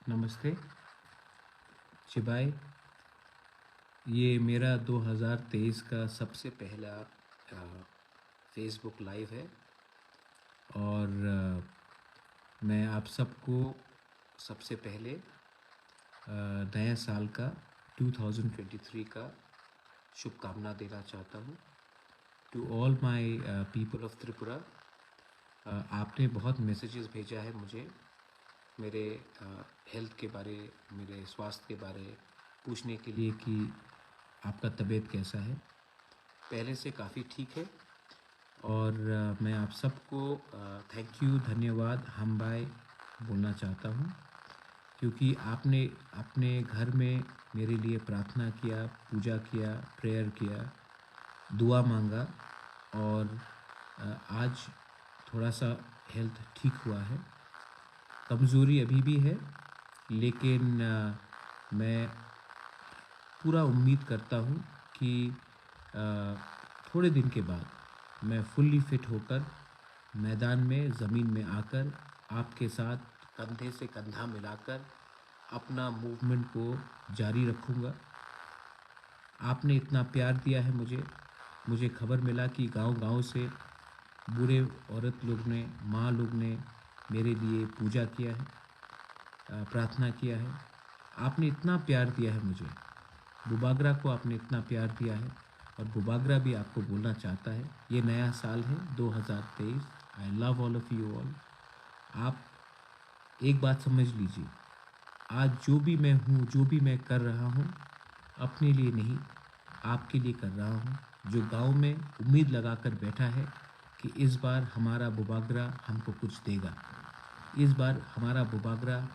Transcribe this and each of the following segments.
नमस्ते शिवाय। ये मेरा 2023 का सबसे पहला फेसबुक लाइव है और मैं आप सबको सबसे पहले नए साल का 2023 का शुभकामना देना चाहता हूँ। To all my people of Tripura, आपने बहुत मैसेजेस भेजा है मुझे मेरे हेल्थ के बारे, मेरे स्वास्थ्य के बारे पूछने के लिए कि आपका तबीयत कैसा है। पहले से काफ़ी ठीक है और मैं आप सबको थैंक यू, धन्यवाद, हम बाय बोलना चाहता हूँ क्योंकि आपने अपने घर में मेरे लिए प्रार्थना किया, पूजा किया, प्रेयर किया, दुआ मांगा और आज थोड़ा सा हेल्थ ठीक हुआ है। कमज़ोरी अभी भी है लेकिन मैं पूरा उम्मीद करता हूँ कि थोड़े दिन के बाद मैं फुल्ली फिट होकर मैदान में, ज़मीन में आकर आपके साथ कंधे से कंधा मिलाकर अपना मूवमेंट को जारी रखूँगा। आपने इतना प्यार दिया है मुझे खबर मिला कि गांव-गांव से बूढ़े औरत लोग ने, माँ लोग ने मेरे लिए पूजा किया है, प्रार्थना किया है। आपने इतना प्यार दिया है मुझे, बुबागरा को आपने इतना प्यार दिया है और बुबागरा भी आपको बोलना चाहता है। ये नया साल है 2023। आई love all of you all. आप एक बात समझ लीजिए, आज जो भी मैं हूँ, जो भी मैं कर रहा हूँ, अपने लिए नहीं, आपके लिए कर रहा हूँ, जो गांव में उम्मीद लगाकर बैठा है कि इस बार हमारा बुबागरा हमको कुछ देगा। इस बार हमारा बुबागरा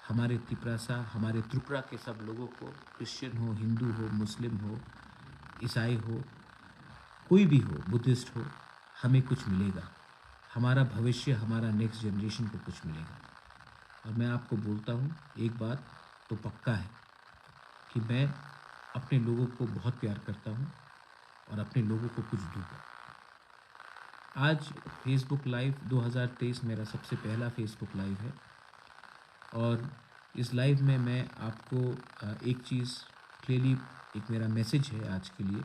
हमारे तिपरासा, हमारे त्रिपुरा के सब लोगों को, क्रिश्चियन हो, हिंदू हो, मुस्लिम हो, ईसाई हो, कोई भी हो, बुद्धिस्ट हो, हमें कुछ मिलेगा। हमारा भविष्य, हमारा नेक्स्ट जनरेशन को कुछ मिलेगा। और मैं आपको बोलता हूँ, एक बात तो पक्का है कि मैं अपने लोगों को बहुत प्यार करता हूँ और अपने लोगों को कुछ दूँगा। आज फेसबुक लाइव 2023 मेरा सबसे पहला फेसबुक लाइव है और इस लाइव में मैं आपको एक चीज़ क्लियरली, एक मेरा मैसेज है आज के लिए।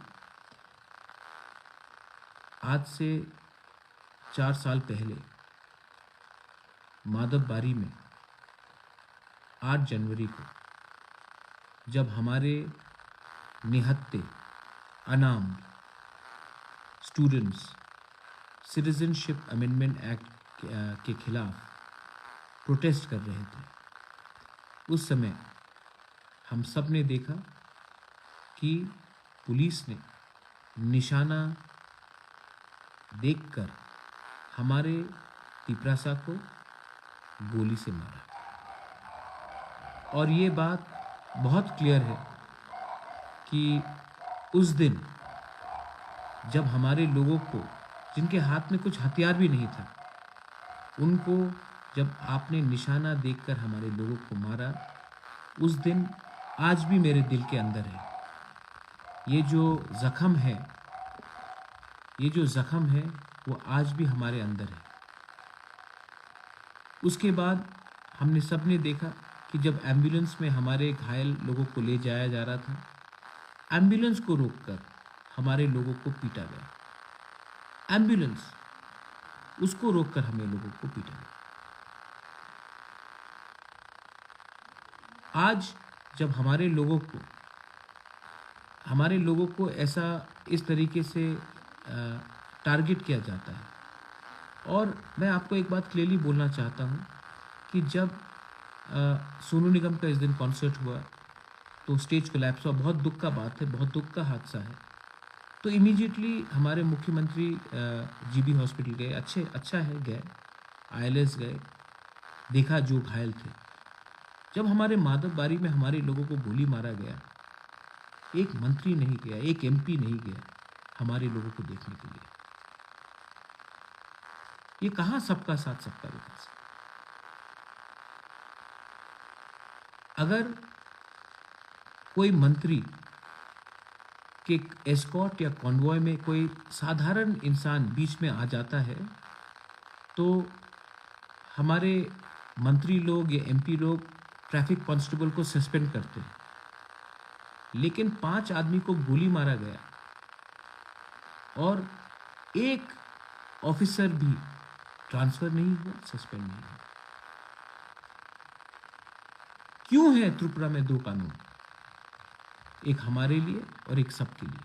आज से 4 साल पहले माधवबारी में 8 जनवरी को जब हमारे निहत्थे unarmed students citizenship amendment act के खिलाफ प्रोटेस्ट कर रहे थे, उस समय हम सब ने देखा कि पुलिस ने निशाना देखकर हमारे तिपरासा को गोली से मारा। और ये बात बहुत क्लियर है कि उस दिन जब हमारे लोगों को, जिनके हाथ में कुछ हथियार भी नहीं था, उनको जब आपने निशाना देखकर हमारे लोगों को मारा, उस दिन आज भी मेरे दिल के अंदर है। ये जो ज़ख्म है, वो आज भी हमारे अंदर है। उसके बाद हमने सब ने देखा कि जब एम्बुलेंस में हमारे घायल लोगों को ले जाया जा रहा था, एम्बुलेंस को रोककर हमारे लोगों को पीटा गया। एम्बुलेंस, उसको रोककर हमें लोगों को पीटा गया। आज जब हमारे लोगों को ऐसा इस तरीके से टारगेट किया जाता है, और मैं आपको एक बात क्लियरली बोलना चाहता हूँ कि जब सोनू निगम का इस दिन कॉन्सर्ट हुआ तो स्टेज कोलैप्स हुआ। बहुत दुख का बात है, बहुत दुख का हादसा है। तो इमीडिएटली हमारे मुख्यमंत्री जीबी हॉस्पिटल गए, अच्छा है गए, आईएलएस गए, देखा जो घायल थे। जब हमारे माधवबारी में हमारे लोगों को गोली मारा गया, एक मंत्री नहीं गया, एक एमपी नहीं गया हमारे लोगों को देखने के लिए। ये कहाँ सबका साथ सबका विकास है? अगर कोई मंत्री के एस्कॉर्ट या कॉन्वॉय में कोई साधारण इंसान बीच में आ जाता है तो हमारे मंत्री लोग या एमपी लोग ट्रैफिक कांस्टेबल को सस्पेंड करते, लेकिन 5 आदमी को गोली मारा गया और एक ऑफिसर भी ट्रांसफर नहीं हुआ, सस्पेंड नहीं हुआ। क्यों है त्रिपुरा में 2 कानून, एक हमारे लिए और एक सबके लिए?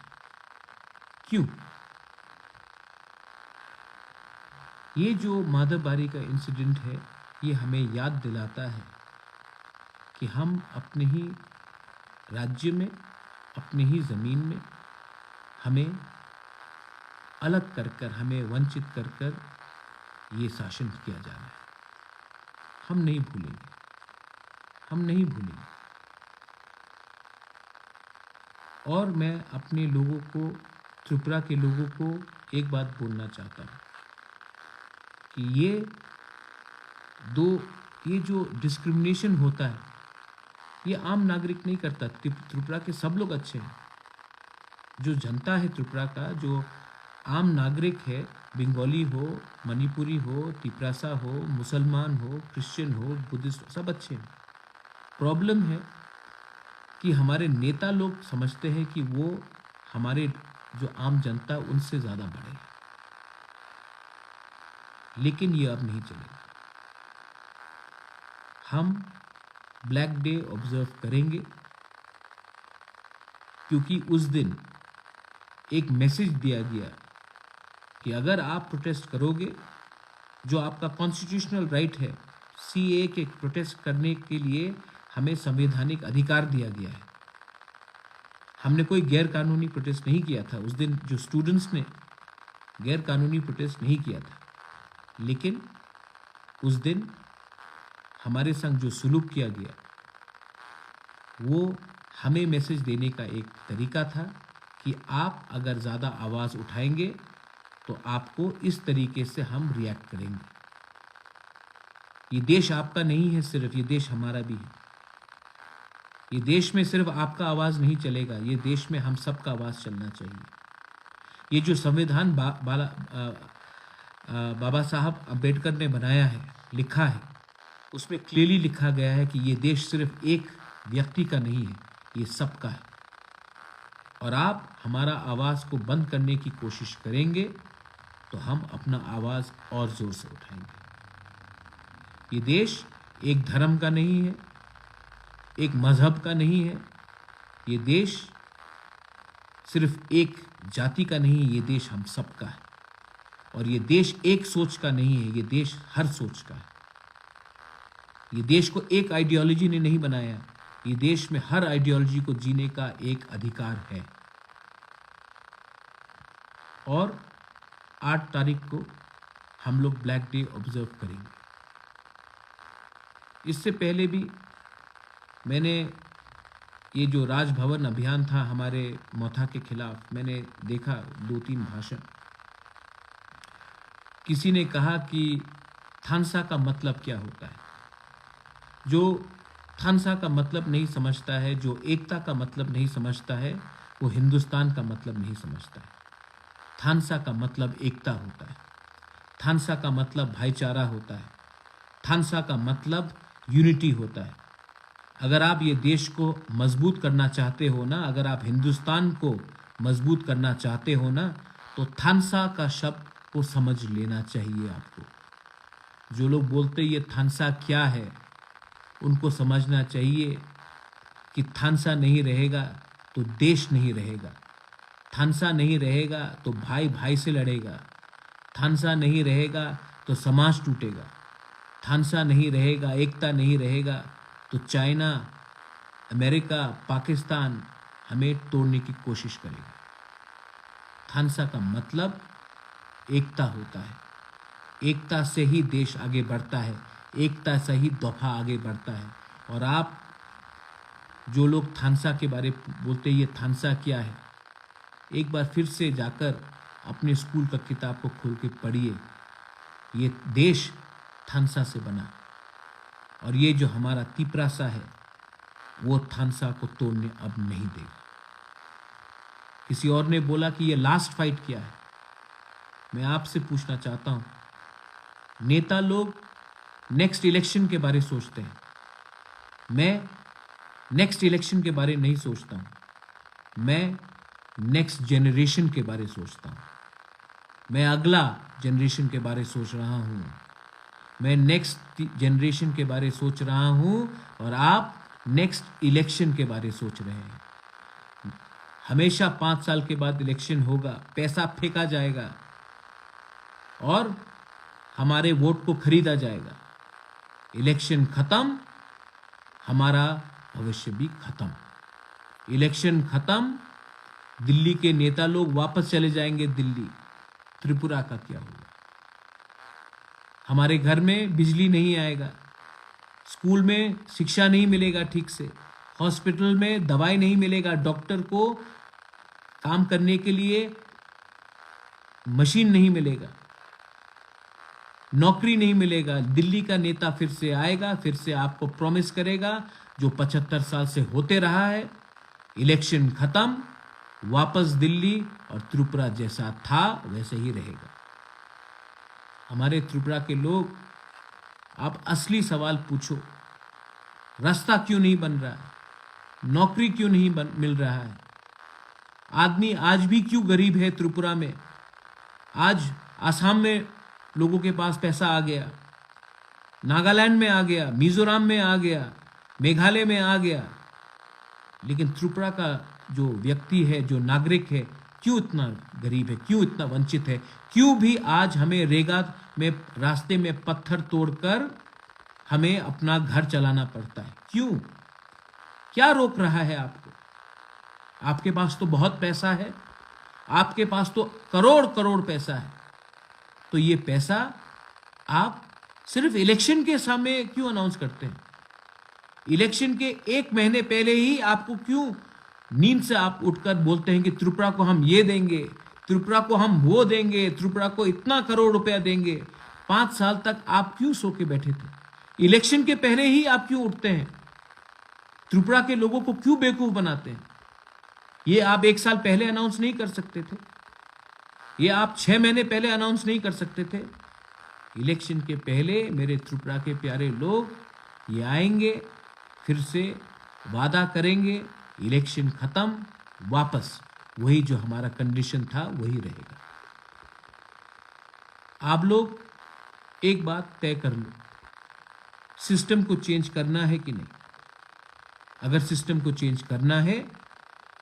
क्यों? ये जो माधवबारी का इंसिडेंट है, ये हमें याद दिलाता है कि हम अपने ही राज्य में, अपने ही ज़मीन में हमें अलग कर हमें वंचित कर ये शासन किया जा रहा है। हम नहीं भूलेंगे, हम नहीं भूलेंगे। और मैं अपने लोगों को, त्रिपुरा के लोगों को एक बात बोलना चाहता हूँ कि ये जो डिस्क्रिमिनेशन होता है, ये आम नागरिक नहीं करता। त्रिपुरा के सब लोग अच्छे हैं। जो जनता है त्रिपुरा का, जो आम नागरिक है, बंगाली हो, मणिपुरी हो, तिपरासा हो, मुसलमान हो, क्रिश्चियन हो, बुद्धिस्ट, सब अच्छे हैं। प्रॉब्लम है कि हमारे नेता लोग समझते हैं कि वो हमारे जो आम जनता उनसे ज़्यादा बड़े हैं, लेकिन ये अब नहीं चलेगा। हम ब्लैक डे ऑब्जर्व करेंगे, क्योंकि उस दिन एक मैसेज दिया गया कि अगर आप प्रोटेस्ट करोगे, जो आपका कॉन्स्टिट्यूशनल राइट है, सीए के प्रोटेस्ट करने के लिए हमें संवैधानिक अधिकार दिया गया है। हमने कोई गैर कानूनी प्रोटेस्ट नहीं किया था उस दिन। जो स्टूडेंट्स ने गैर कानूनी प्रोटेस्ट नहीं किया था, लेकिन उस दिन हमारे संग जो सुलूक किया गया, वो हमें मैसेज देने का एक तरीका था कि आप अगर ज़्यादा आवाज़ उठाएंगे तो आपको इस तरीके से हम रिएक्ट करेंगे। ये देश आपका नहीं है सिर्फ, ये देश हमारा भी है। ये देश में सिर्फ आपका आवाज़ नहीं चलेगा, ये देश में हम सबका आवाज़ चलना चाहिए। ये जो संविधान बाबा साहब अम्बेडकर ने बनाया है, लिखा है, उसमें क्लियरली लिखा गया है कि ये देश सिर्फ एक व्यक्ति का नहीं है, ये सबका है। और आप हमारा आवाज़ को बंद करने की कोशिश करेंगे तो हम अपना आवाज़ और ज़ोर से उठाएंगे। ये देश एक धर्म का नहीं है, एक मज़हब का नहीं है। ये देश सिर्फ एक जाति का नहीं है, ये देश हम सबका है। और ये देश एक सोच का नहीं है, ये देश हर सोच का है। ये देश को एक आइडियोलॉजी ने नहीं बनाया, ये देश में हर आइडियोलॉजी को जीने का एक अधिकार है। और 8 तारीख को हम लोग ब्लैक डे ऑब्जर्व करेंगे। इससे पहले भी मैंने ये जो राजभवन अभियान था हमारे मौथा के खिलाफ, मैंने देखा 2-3 भाषण। किसी ने कहा कि थानसा का मतलब क्या होता है। जो थानसा का मतलब नहीं समझता है, जो एकता का मतलब नहीं समझता है, वो हिंदुस्तान का मतलब नहीं समझता है। थानसा का मतलब एकता होता है, थानसा का मतलब भाईचारा होता है, थानसा का मतलब यूनिटी होता है। अगर आप ये देश को मजबूत करना चाहते हो ना, अगर आप हिंदुस्तान को मजबूत करना चाहते हो ना, तो थानसा का शब्द को समझ लेना चाहिए आपको। जो लोग बोलते ये थानसा क्या है, उनको समझना चाहिए कि थानसा नहीं रहेगा तो देश नहीं रहेगा, थानसा नहीं रहेगा तो भाई भाई से लड़ेगा, थानसा नहीं रहेगा तो समाज टूटेगा, थानसा नहीं रहेगा, एकता नहीं रहेगा तो चाइना, अमेरिका, पाकिस्तान हमें तोड़ने की कोशिश करेगा। थानसा का मतलब एकता होता है। एकता से ही देश आगे बढ़ता है, एकता से ही दफा आगे बढ़ता है। और आप जो लोग थानसा के बारे बोलते हैं ये थानसा क्या है, एक बार फिर से जाकर अपने स्कूल का किताब को खोल के पढ़िए। ये देश थानसा से बना, और ये जो हमारा तिपरासा है वो थानसा को तोड़ने अब नहीं देगा। किसी और ने बोला कि ये लास्ट फाइट क्या है। मैं आपसे पूछना चाहता हूँ, नेता लोग नेक्स्ट इलेक्शन के बारे सोचते हैं, मैं नेक्स्ट इलेक्शन के बारे नहीं सोचता हूँ, मैं नेक्स्ट जनरेशन के बारे सोचता हूँ, मैं अगला जनरेशन के बारे सोच रहा हूँ, मैं नेक्स्ट जनरेशन के बारे सोच रहा हूँ और आप नेक्स्ट इलेक्शन के बारे सोच रहे हैं। हमेशा 5 साल के बाद इलेक्शन होगा, पैसा फेंका जाएगा और हमारे वोट को खरीदा जाएगा। इलेक्शन खत्म, हमारा भविष्य भी खत्म। इलेक्शन खत्म, दिल्ली के नेता लोग वापस चले जाएंगे दिल्ली। त्रिपुरा का क्या होगा? हमारे घर में बिजली नहीं आएगा, स्कूल में शिक्षा नहीं मिलेगा ठीक से, हॉस्पिटल में दवाई नहीं मिलेगा, डॉक्टर को काम करने के लिए मशीन नहीं मिलेगा, नौकरी नहीं मिलेगा। दिल्ली का नेता फिर से आएगा, फिर से आपको प्रॉमिस करेगा जो 75 साल से होते रहा है, इलेक्शन खत्म, वापस दिल्ली, और त्रिपुरा जैसा था वैसे ही रहेगा। हमारे त्रिपुरा के लोग, आप असली सवाल पूछो, रास्ता क्यों नहीं बन रहा है, नौकरी क्यों नहीं मिल रहा है, आदमी आज भी क्यों गरीब है त्रिपुरा में। आज आसाम में लोगों के पास पैसा आ गया, नागालैंड में आ गया, मिजोरम में आ गया, मेघालय में आ गया, लेकिन त्रिपुरा का जो व्यक्ति है, जो नागरिक है, क्यों इतना गरीब है, क्यों इतना वंचित है, क्यों भी आज हमें रेगा में रास्ते में पत्थर तोड़कर हमें अपना घर चलाना पड़ता है? क्यों? क्या रोक रहा है आपको? आपके पास तो बहुत पैसा है, आपके पास तो करोड़ करोड़ पैसा है, तो ये पैसा आप सिर्फ इलेक्शन के समय क्यों अनाउंस करते हैं? इलेक्शन के 1 महीने पहले ही आपको क्यों नींद से आप उठकर बोलते हैं कि त्रिपुरा को हम ये देंगे, त्रिपुरा को हम वो देंगे, त्रिपुरा को इतना करोड़ रुपया देंगे? 5 साल तक आप क्यों सो के बैठे थे? इलेक्शन के पहले ही आप क्यों उठते हैं? त्रिपुरा के लोगों को क्यों बेवकूफ बनाते हैं? ये आप 1 साल पहले अनाउंस नहीं कर सकते थे? ये आप 6 महीने पहले अनाउंस नहीं कर सकते थे? इलेक्शन के पहले मेरे त्रिपुरा के प्यारे लोग ये आएंगे, फिर से वादा करेंगे, इलेक्शन खत्म, वापस वही जो हमारा कंडीशन था वही रहेगा। आप लोग एक बात तय कर लो, सिस्टम को चेंज करना है कि नहीं? अगर सिस्टम को चेंज करना है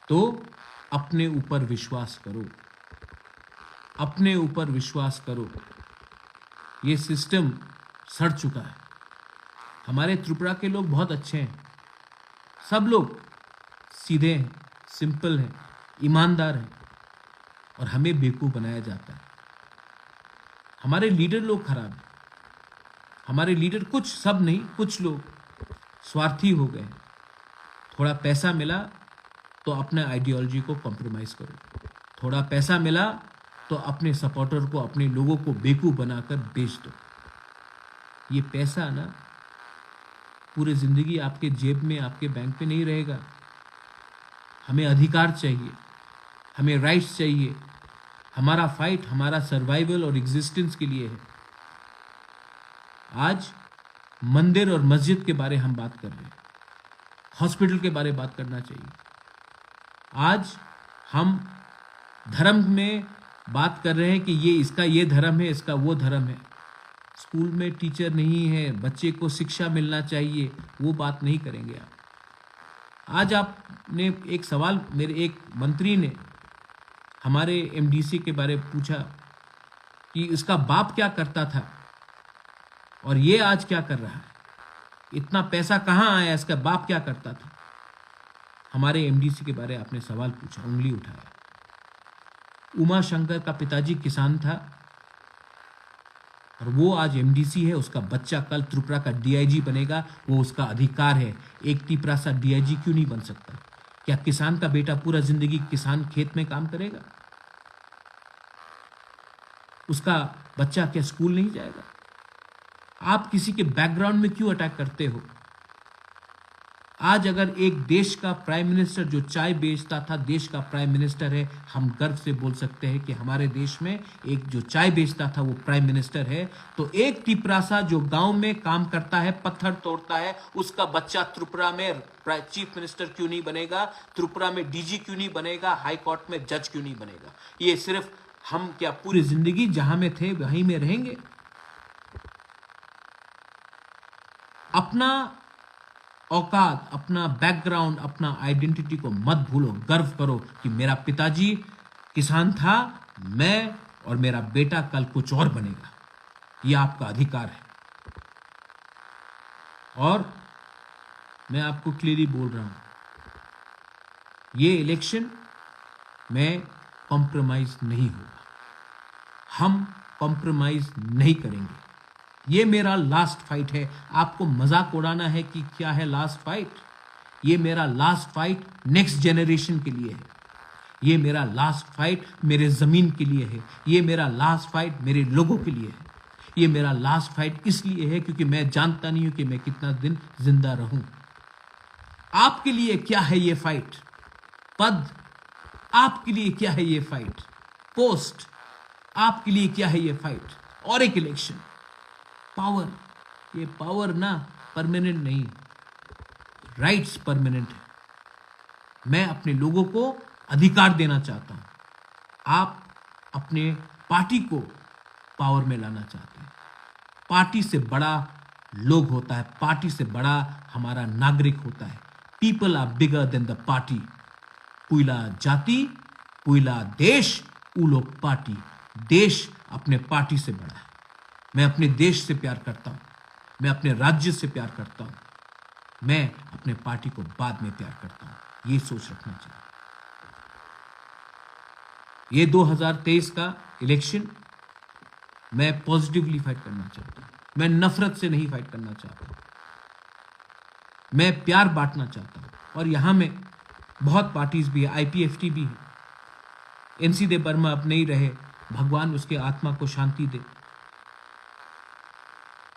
तो अपने ऊपर विश्वास करो, अपने ऊपर विश्वास करो। ये सिस्टम सड़ चुका है। हमारे त्रिपुरा के लोग बहुत अच्छे हैं, सब लोग सीधे हैं, सिंपल हैं, ईमानदार हैं, और हमें बेवकूफ बनाया जाता है। हमारे लीडर लोग खराब हैं, हमारे लीडर, कुछ, सब नहीं, कुछ लोग स्वार्थी हो गए। थोड़ा पैसा मिला तो अपने आइडियोलॉजी को कॉम्प्रोमाइज़ करो, थोड़ा पैसा मिला तो अपने सपोर्टर को, अपने लोगों को बेवकूफ बनाकर बेच दो। ये पैसा ना पूरी ज़िंदगी आपके जेब में, आपके बैंक में नहीं रहेगा। हमें अधिकार चाहिए, हमें राइट्स चाहिए। हमारा फाइट हमारा सर्वाइवल और एग्जिस्टेंस के लिए है। आज मंदिर और मस्जिद के बारे हम बात कर रहे हैं, हॉस्पिटल के बारे में बात करना चाहिए। आज हम धर्म में बात कर रहे हैं कि ये इसका ये धर्म है, इसका वो धर्म है। स्कूल में टीचर नहीं है, बच्चे को शिक्षा मिलना चाहिए, वो बात नहीं करेंगे आप। आज आपने एक सवाल, मेरे एक मंत्री ने हमारे एमडीसी के बारे में पूछा कि इसका बाप क्या करता था और ये आज क्या कर रहा है, इतना पैसा कहाँ आया, इसका बाप क्या करता था। हमारे एमडीसी के बारे में आपने सवाल पूछा, उंगली उठाया। उमा शंकर का पिताजी किसान था और वो आज एमडीसी है। उसका बच्चा कल त्रिपुरा का डीआईजी बनेगा, वो उसका अधिकार है। एक त्रिपुरा सा डीआईजी क्यों नहीं बन सकता? क्या किसान का बेटा पूरा जिंदगी किसान खेत में काम करेगा? उसका बच्चा क्या स्कूल नहीं जाएगा? आप किसी के बैकग्राउंड में क्यों अटैक करते हो? आज अगर एक देश का प्राइम मिनिस्टर जो चाय बेचता था देश का प्राइम मिनिस्टर है, हम गर्व से बोल सकते हैं कि हमारे देश में एक जो चाय बेचता था वो प्राइम मिनिस्टर है। तो एक टिपरासा जो गांव में काम करता है, पत्थर तोड़ता है, उसका बच्चा त्रिपुरा में चीफ मिनिस्टर क्यों नहीं बनेगा, त्रिपुरा में डीजी क्यों नहीं बनेगा, हाई कोर्ट में जज क्यों नहीं बनेगा? ये सिर्फ हम क्या पूरी जिंदगी जहां में थे वहीं में रहेंगे? अपना औकात, अपना बैकग्राउंड, अपना आइडेंटिटी को मत भूलो। गर्व करो कि मेरा पिताजी किसान था, मैं और मेरा बेटा कल कुछ और बनेगा। यह आपका अधिकार है। और मैं आपको क्लियरली बोल रहा हूं, ये इलेक्शन में कॉम्प्रोमाइज नहीं होगा। हम कॉम्प्रोमाइज नहीं करेंगे। ये मेरा लास्ट फाइट है। आपको मजाक उड़ाना है कि क्या है लास्ट फाइट? ये मेरा लास्ट फाइट नेक्स्ट जनरेशन के लिए है। ये मेरा लास्ट फाइट मेरे जमीन के लिए है। ये मेरा लास्ट फाइट मेरे लोगों के लिए है। ये मेरा लास्ट फाइट इसलिए है क्योंकि मैं जानता नहीं हूं कि मैं कितना दिन जिंदा रहूं। आपके लिए क्या है ये फाइट? पद। आपके लिए क्या है ये फाइट? पोस्ट। आपके लिए क्या है ये फाइट? और एक इलेक्शन। पावर। ये पावर ना परमानेंट नहीं, राइट्स परमानेंट है। मैं अपने लोगों को अधिकार देना चाहता हूं। आप अपने पार्टी को पावर में लाना चाहते हैं। पार्टी से बड़ा लोग होता है, पार्टी से बड़ा हमारा नागरिक होता है। People are bigger than the party. पुइला जाति, पुइला देश, उलो पार्टी। देश अपने पार्टी से बड़ा है। मैं अपने देश से प्यार करता हूं, मैं अपने राज्य से प्यार करता हूं, मैं अपने पार्टी को बाद में प्यार करता हूं। ये सोच रखना चाहिए। ये 2023 का इलेक्शन मैं पॉजिटिवली फाइट करना चाहता हूं। मैं नफरत से नहीं फाइट करना चाहता। मैं प्यार बांटना चाहता हूं। और यहां में बहुत पार्टीज भी है, आईपीएफटी भी है। एनसी दे वर्मा अब नहीं रहे, भगवान उसके आत्मा को शांति दे।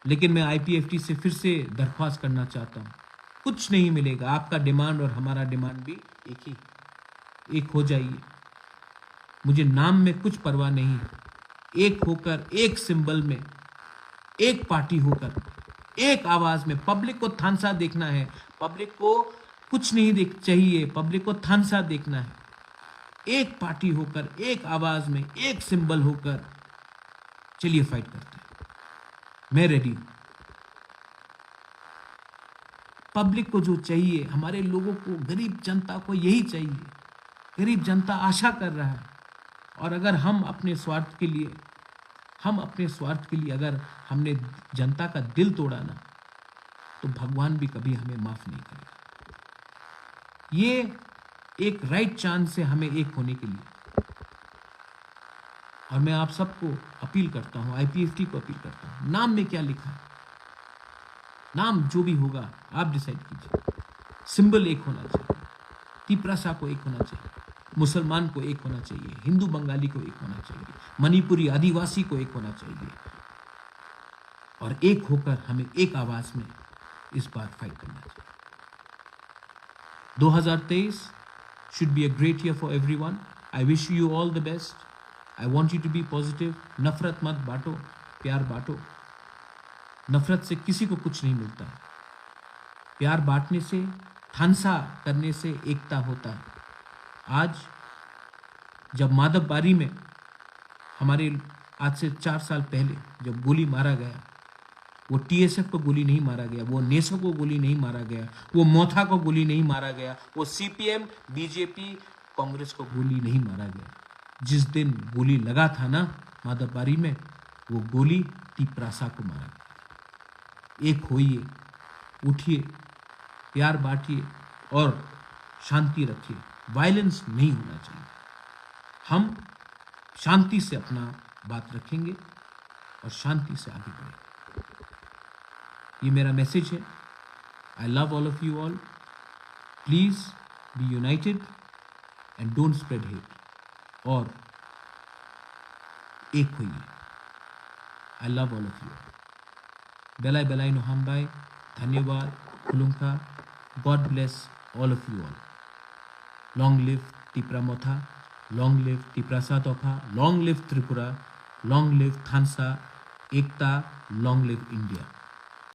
लेकिन मैं आईपीएफटी से फिर से दरख्वास्त करना चाहता हूं, कुछ नहीं मिलेगा। आपका डिमांड और हमारा डिमांड भी एक ही, एक हो जाइए। मुझे नाम में कुछ परवाह नहीं है। एक होकर, एक सिंबल में, एक पार्टी होकर, एक आवाज में। पब्लिक को थानसा देखना है, पब्लिक को कुछ नहीं देख चाहिए, पब्लिक को थानसा देखना है। एक पार्टी होकर, एक आवाज में, एक सिंबल होकर चलिए फाइट करते हैं। मैं रेडी हूं। पब्लिक को जो चाहिए, हमारे लोगों को, गरीब जनता को यही चाहिए। गरीब जनता आशा कर रहा है। और अगर हम अपने स्वार्थ के लिए अगर हमने जनता का दिल तोड़ा ना, तो भगवान भी कभी हमें माफ नहीं करेगा। ये एक राइट चांस है हमें एक होने के लिए। और मैं आप सबको अपील करता हूं, आईपीएफटी को अपील करता हूं, नाम में क्या लिखा है, नाम जो भी होगा आप डिसाइड कीजिए। सिंबल एक होना चाहिए, तिपरासा को एक होना चाहिए, मुसलमान को एक होना चाहिए, हिंदू बंगाली को एक होना चाहिए, मणिपुरी आदिवासी को एक होना चाहिए। और एक होकर हमें एक आवाज में इस बार फाइट करना चाहिए। 2023 should be a great year for everyone. I wish you all the best. I want you to be positive. नफरत मत बांटो, प्यार बांटो। नफरत से किसी को कुछ नहीं मिलता है। प्यार बांटने से, थानसा करने से एकता होता है। आज जब माधवबारी में हमारे आज से 4 साल पहले जब गोली मारा गया, वो टीएसएफ को गोली नहीं मारा गया, वो नेसो को गोली नहीं मारा गया, वो मोथा को गोली नहीं मारा गया, वो सीपीएम, बीजेपी, कांग्रेस को गोली नहीं मारा गया। जिस दिन गोली लगा था ना माधवबारी में, वो गोली तिपरासा को मारा गया। एक होइए, उठिए, प्यार बांटिए और शांति रखिए। वायलेंस नहीं होना चाहिए। हम शांति से अपना बात रखेंगे और शांति से आगे बढ़ेंगे। ये मेरा मैसेज है। I love all of you all. Please be united and don't spread hate. और एक होइए। I love all of you. बेलाई बेलाई नो हमबाई। धन्यवाद। खुलुमका। God bless all of you all. Long live Tipra Motha, long live Tipra Satokha, long live Tripura, long live Thansa, Ekta, long live India.